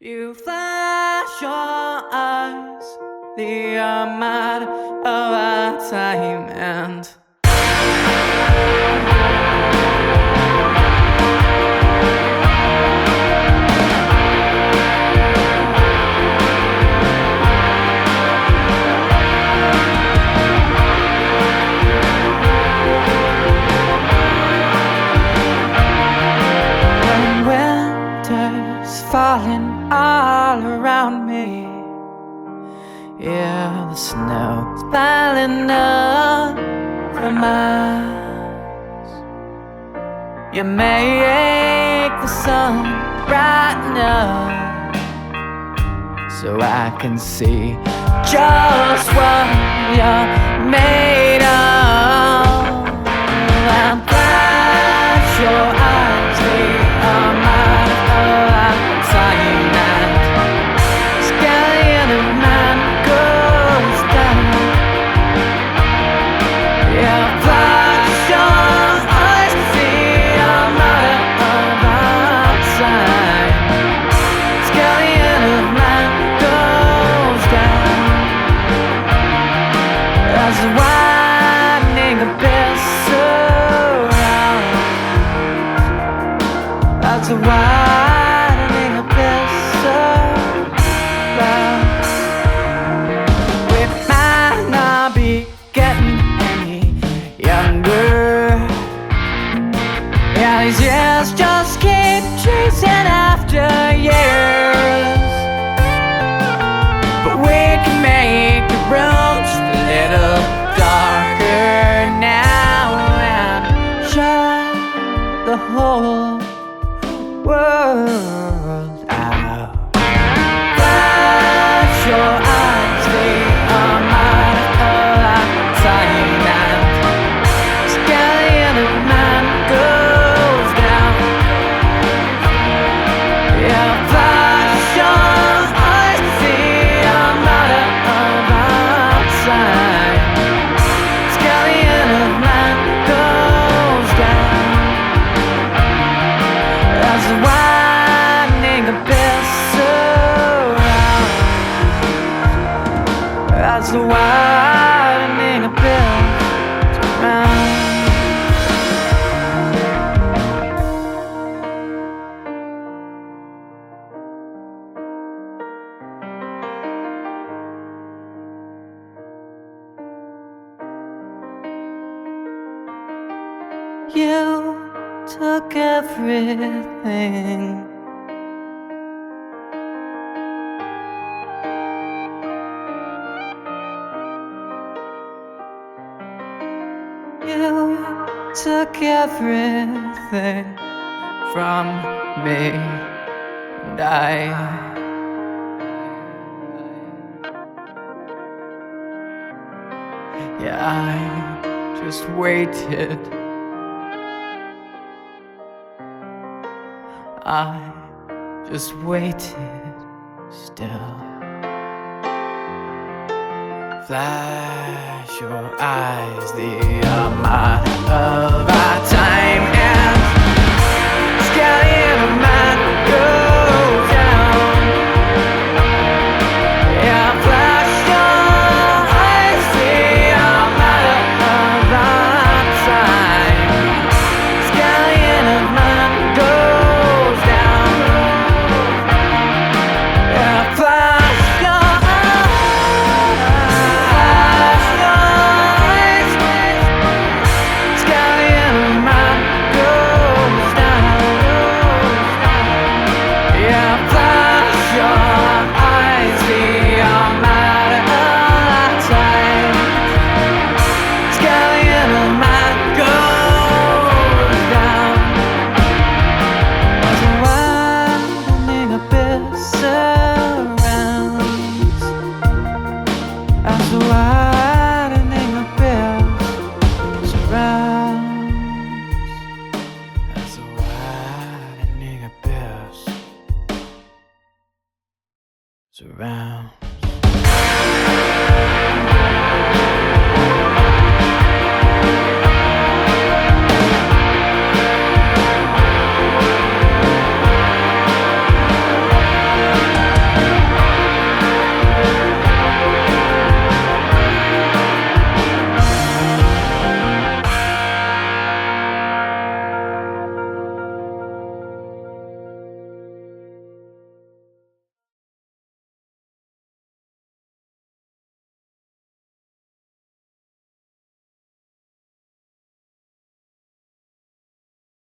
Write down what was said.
You flash your eyes, the armada of our time, and when winter's falling all around me, yeah, the snow's piling up from us. You make the sun brighten up so I can see just what you're made of. And flash your eyes, they are mine of our time, and skeleton of man goes down. Yeah, flash your eyes, they are mine of our time. Skeleton of man goes down. As the widening abyss surrounds, as the widening abyss surrounds. We might not be getting any younger. Yeah, these years just keep chasing after years. But we can make the road just a little darker now and shut the whole world out. Flash your eyes, they are mine of our time, and skeleton of man goes down. Yeah, flash your eyes, they are mine of our time. Skeleton of man goes down. As the widening abyss surrounds, as the widening abyss surrounds. You took everything. You took everything from me, and I just waited. I just waited still. Flash your eyes, the armada of our time, and skeleton of man goes down. Yeah, flash your eyes, the armada of our time. Skeleton of man goes down. Yeah, flash your eyes, skeleton of man goes down. Yeah, flash your eyes, the armada of our time. Skeleton of man goes down. As the widening abyss surrounds, as the widening abyss surrounds, as the widening abyss surrounds.